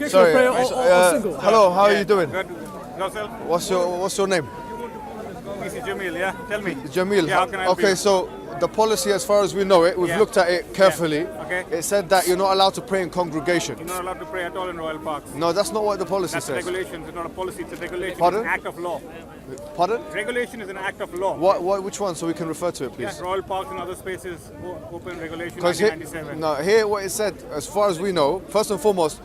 Sorry. Hello, how are you doing? Good. Yourself? What's your name? This is Jamil, yeah? Tell me. Jamil. Yeah, how can I help okay, you? so the policy, as far as we know it, we've Yeah. looked at it carefully. Yeah. Okay. It said that you're not allowed to pray in congregation. You're not allowed to pray at all in royal parks. No, that's not what the policy That's says. regulations. It's not a policy. It's a regulation. Pardon? It's an act of law. Pardon? Regulation is an act of law. Which one, so we can refer to it, please? Yeah, royal parks and other spaces open regulation Because 1997. here what it said, as far as we know, first and foremost,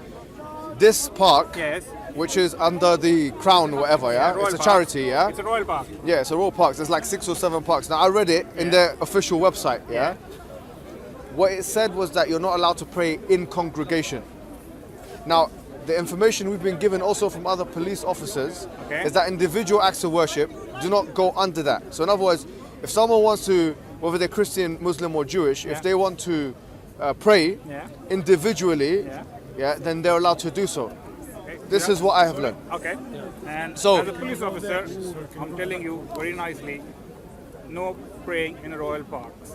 this park, Yes. which is under the crown or whatever, yeah? Royal It's a park. charity, yeah? It's a royal park. Yeah, it's a royal parks. There's like 6 or 7 parks. Now, I read it in their official website, yeah? What it said was that you're not allowed to pray in congregation. Now, the information we've been given also from other police officers is that individual acts of worship do not go under that. So in other words, if someone wants to, whether they're Christian, Muslim or Jewish, if they want to pray individually, then they're allowed to do so. This is what I have learned. Okay. And So- as a police officer, I'm telling you very nicely, no praying in royal parks.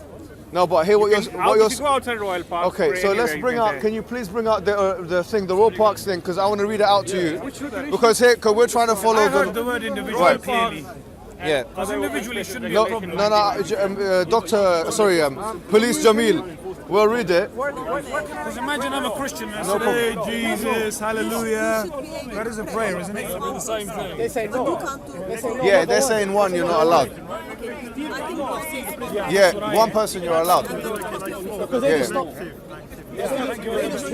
No, but here what If you go outside royal parks, Okay, pray so let's anywhere bring you out. can Can you please bring out the thing, the royal parks thing, because I want to read it out to you. Because here, because we're trying to follow I heard the word individual Right. clearly. Yeah. Because individually shouldn't be No, a problem. Police Jamil, we'll read it. Because imagine I'm a Christian and I say, hey, Jesus, hallelujah. That is a prayer, isn't it? The same thing. They say no. Yeah, they're saying one, you're not allowed. Yeah, one person you're allowed. Because they just stopped him. He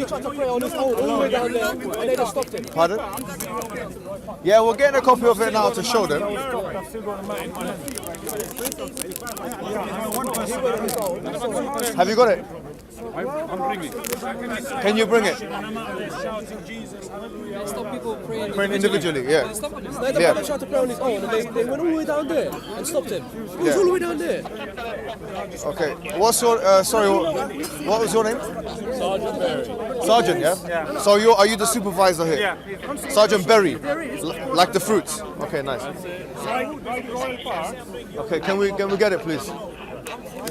tried to pray on his own all the way down there, and they just stopped him. Pardon? Yeah, we're getting a copy of it now to show them. Have you got it? I'm bringing. Can you bring it? Stop people praying. Praying individually, yeah. They tried to pray on his own, and they went all the way down there and stopped him. He was all the way down there. Okay. What's your what was your name? Sergeant Berry. Sergeant, yeah? So are you the supervisor here? Yeah. Sergeant Berry. Like the fruits. Okay, nice. Okay, can we get it, please?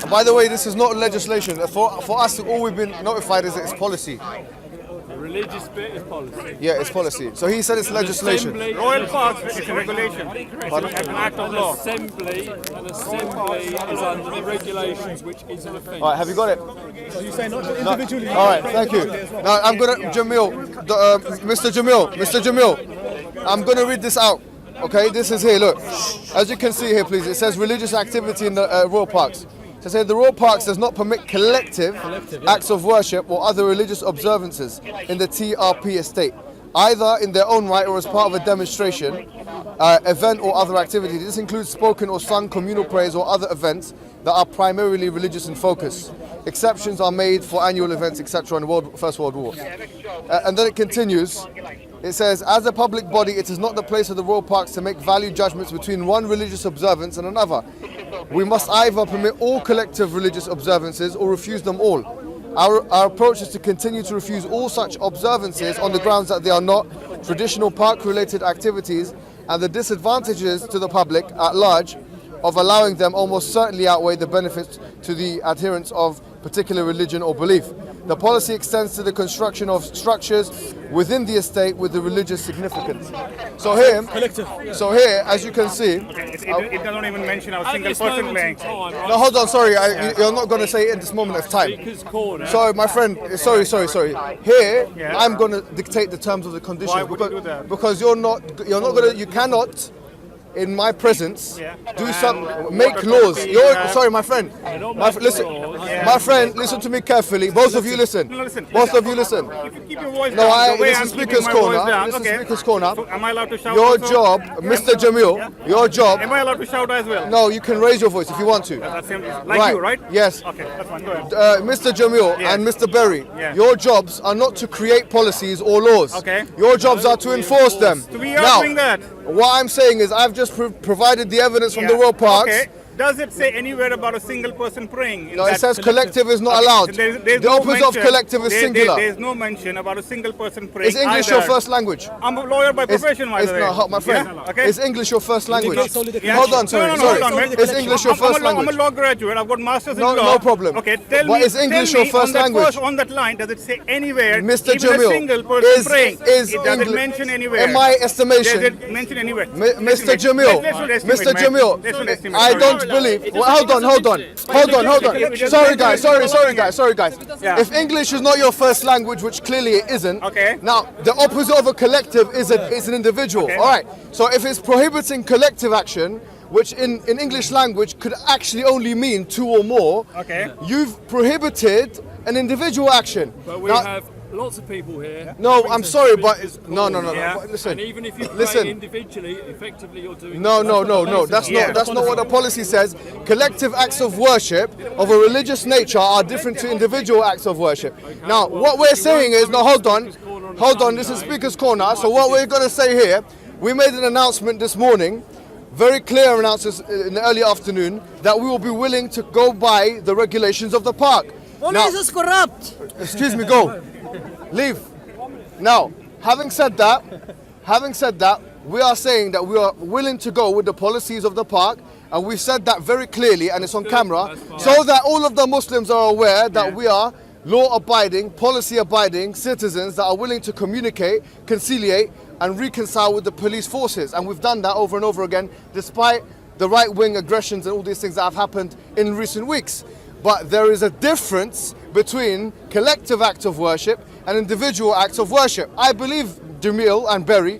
And by the way, this is not legislation. For us, all we've been notified is that it's policy. The religious bit is policy. Yeah, it's policy. So he said it's legislation. Royal parks is a regulation. It's an act of law. Assembly is under the regulations, which is an offence. All right, have you got it? So you say not individually? All right, thank you. Now I'm gonna Mr. Jamil, I'm gonna read this out. Okay, this is here. Look, as you can see here, please. It says religious activity in the royal parks. So it says the royal parks does not permit collective acts of worship or other religious observances in the TRP estate, either in their own right or as part of a demonstration, event or other activity. This includes spoken or sung communal prayers or other events that are primarily religious in focus. Exceptions are made for annual events, etc. in the First World War. And then it continues. It says, as a public body, it is not the place of the royal parks to make value judgments between one religious observance and another. We must either permit all collective religious observances or refuse them all. Our approach is to continue to refuse all such observances on the grounds that they are not traditional park-related activities, and the disadvantages to the public at large of allowing them almost certainly outweigh the benefits to the adherents of particular religion or belief. The policy extends to the construction of structures within the estate with the religious significance. So here, as you can see, It doesn't even mention a single person playing. no, hold on, sorry, you're not going to say it in this moment of time. Sorry, my friend, sorry. Here, I'm going to dictate the terms of the conditions. Why would you do that? Because you cannot, in my presence, do some, make laws. Sorry, my friend. Listen to me carefully. Both of you listen. Both of you listen. If you keep your voice No, down, the way this I'm is keeping speaker's my corner. voice down, This is okay. speaker's corner. So am I allowed to shout Your also? job, Mr. Jamil, your job. Am I allowed to shout as well? No, you can raise your voice if you want to. That's him. Like you, right? Yes. Okay, that's fine. Go ahead. Mr. Jamil and Mr. Berry, your jobs are not to create policies or laws. Okay. Your jobs are to enforce them. We are doing that. What I'm saying is I've just provided the evidence from the royal parks. Okay. Does it say anywhere about a single person praying? No, it says collective is not allowed. There's The no opposite of mention- collective is singular. There's no mention about a single person praying. Is English either. your first language? I'm a lawyer by profession, by the way. No, my friend. Yeah? Okay. Is English your first language? Yeah. Hold on, No, sorry. no, hold on, man. Is English your first I'm language? a law graduate. I've got masters in No, law. no problem. Okay, tell But me. is English tell your me first on that language? on that line, does it say anywhere? Mr. Even Jamil, a single person praying. It doesn't English- mention anywhere. in my estimation- Does it mention anywhere? Mr. Jamil, Mr. Jamil, I don't believe. Well, hold on. Sorry, guys. Yeah. If English is not your first language, which clearly it isn't. Okay. Now, the opposite of a collective is an individual. Okay. All right. So if it's prohibiting collective action, which in English language could actually only mean two or more. Okay. You've prohibited an individual action. But we Now- have lots of people here. No, I'm sorry, but Religious no. Yeah. Listen. And even if you pray Listen. individually, effectively you're doing. No. That's That's not what the policy says. Collective acts of worship of a religious nature are different to individual acts of worship. Now, what we're saying is, no, hold on. This is Speaker's Corner. So what we're going to say here, we made an announcement this morning, very clear announcement in the early afternoon, that we will be willing to go by the regulations of the park. Police is corrupt. Excuse me, go. Leave. Now, having said that, we are saying that we are willing to go with the policies of the park, and we've said that very clearly, and it's on camera, so that all of the Muslims are aware that we are law-abiding, policy-abiding citizens that are willing to communicate, conciliate, and reconcile with the police forces. And we've done that over and over again, despite the right-wing aggressions and all these things that have happened in recent weeks. But there is a difference between collective acts of worship and individual acts of worship. I believe, Jamil and Berry,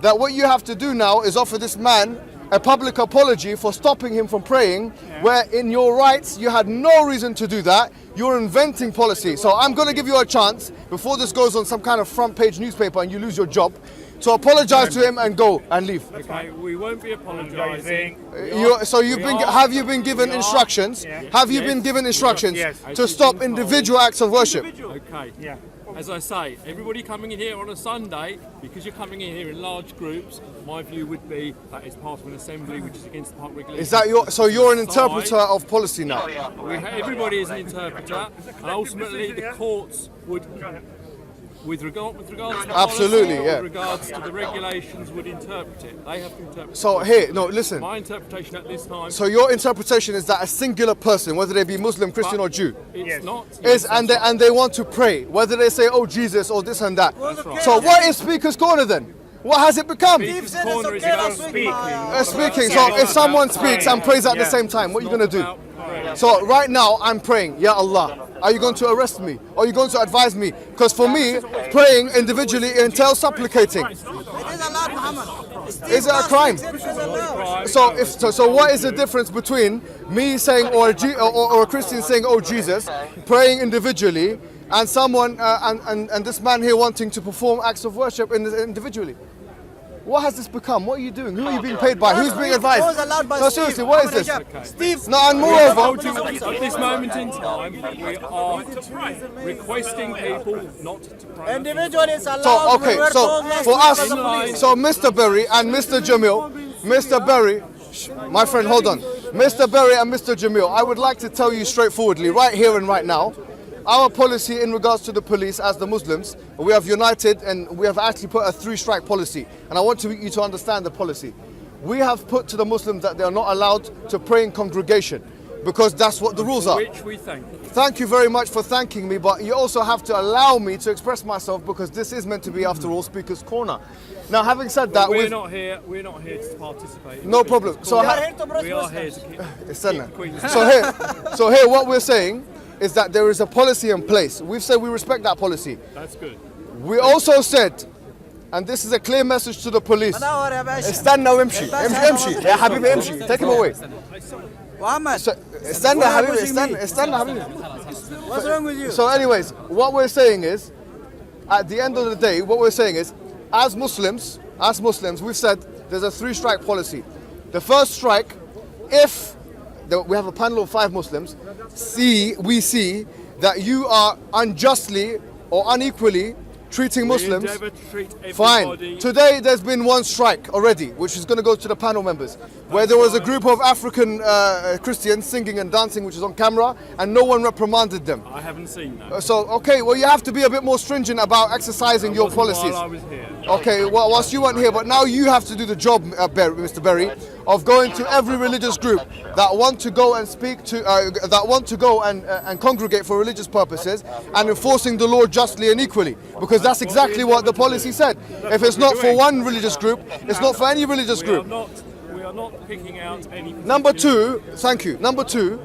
that what you have to do now is offer this man a public apology for stopping him from praying, where in your rights you had no reason to do that. You're inventing policy. So I'm going to give you a chance, before this goes on some kind of front page newspaper and you lose your job, to apologize to him and go and leave. Okay, we won't be apologising. Have you been given instructions? Have you been given instructions Yes. to stop individual acts of worship? Okay. Yeah. As I say, everybody coming in here on a Sunday, because you're coming in here in large groups, my view would be that it's part of an assembly which is against the park regulations. Is that so you're an interpreter of policy now? Everybody is an interpreter, and ultimately the courts would, with regards to the Absolutely, policy, yeah. with regards to the regulations, would interpret it. They have to interpret. So here, no, listen. My interpretation at this time So your interpretation is that a singular person, whether they be Muslim, Christian, or Jew, it's not. and they want to pray, whether they say, "Oh Jesus," or this and that. So what is Speaker's Corner then? What has it become? Speaker's Corner is about speaking. Speaking. So if someone speaks and prays at the same time, what are you going to do? So right now I'm praying, Ya Allah. Are you going to arrest me? Or are you going to advise me? Because for me, praying individually entails supplicating. It is allowed, Muhammad. Is it a crime? So what is the difference between me saying or a Christian saying, "Oh Jesus," praying individually, and someone and this man here wanting to perform acts of worship individually? What has this become? What are you doing? Who are you being paid by? Who's being advised? It was allowed by No, Steve. seriously, what is this? Steve. No, and moreover, At this moment in time, we are requesting people not to pray. Individual is allowed. so We okay, were so told last for week us, by the police. so Mr. Berry and Mr. Jamil, Mr. Berry, my friend, hold on, Mr. Berry and Mr. Jamil, I would like to tell you straightforwardly, right here and right now, our policy in regards to the police as the Muslims, we have united and we have actually put a 3-strike policy. And I want you to understand the policy. We have put to the Muslims that they are not allowed to pray in congregation because that's what the rules are. Which we thank. Thank you very much for thanking me, but you also have to allow me to express myself because this is meant to be, after all, Speaker's Corner. Now, having said that, We're not here to participate. in No Speaker's problem. So Corner. ha- we are here to keep so here, what we're saying is that there is a policy in place. We've said we respect that policy. That's good. We also said, and this is a clear message to the police. استنى وامشي امشي يا حبيبي امشي. Take him away. Muhammad, استنى يا حبيبي استنى يا حبيبي. what's wrong with you? So anyways, what we're saying is, at the end of the day, what we're saying is, as Muslims, we've said there's a 3-strike policy. The first strike, if we have a panel of 5 Muslims, we see that you are unjustly or unequally treating Muslims. We endeavour to treat everybody. Fine. Today there's been one strike already, which is going to go to the panel members, where there was a group of African Christians singing and dancing, which is on camera, and no one reprimanded them. I haven't seen that. So, okay, well, you have to be a bit more stringent about exercising your policies. While I was here. Okay, well, whilst you weren't here, but now you have to do the job, Mr. Berry, of going to every religious group that want to go and speak to, that want to go and congregate for religious purposes, and enforcing the law justly and equally, because that's exactly what the policy said. If it's not for one religious group, it's not for any religious group. We are not picking out any. Number two, thank you. Number two,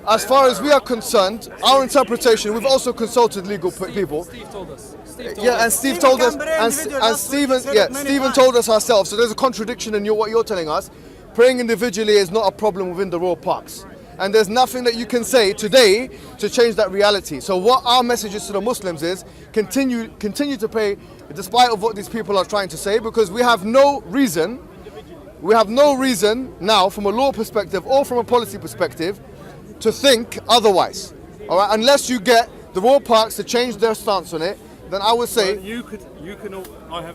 as far as we are concerned, our interpretation, we've also consulted legal people. Steve told us. Yeah, and Steve told us, and Stephen told us ourselves. So there's a contradiction in what you're telling us. Praying individually is not a problem within the royal parks, and there's nothing that you can say today to change that reality. So what our message is to the Muslims is continue to pray, despite of what these people are trying to say, because we have no reason now, from a law perspective or from a policy perspective, to think otherwise. All right, unless you get the royal parks to change their stance on it, then I would say well, you can.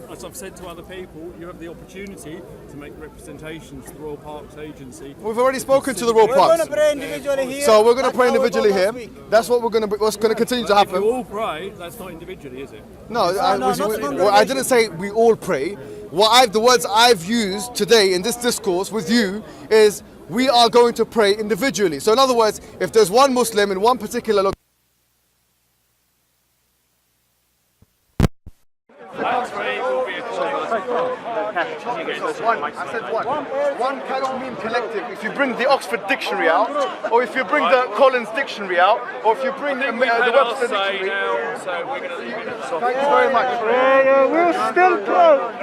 As I've said to other people, you have the opportunity to make representations to the Royal Parks Agency. We've already spoken to the Royal We're Parks. going to pray individually here. So we're going to That's pray how we individually go here. last week. That's what what's going to continue to If happen. you all pray, that's not individually, is it? No, not I didn't say we all pray. The words I've used today in this discourse with you is we are going to pray individually. So in other words, if there's one Muslim in one particular location, I said one. One cannot mean collective. If you bring the Oxford Dictionary out, or if you bring the Collins Dictionary out, or if you bring the Webster Dictionary. Now, so we're going to leave it at Thank you very much. We're still close.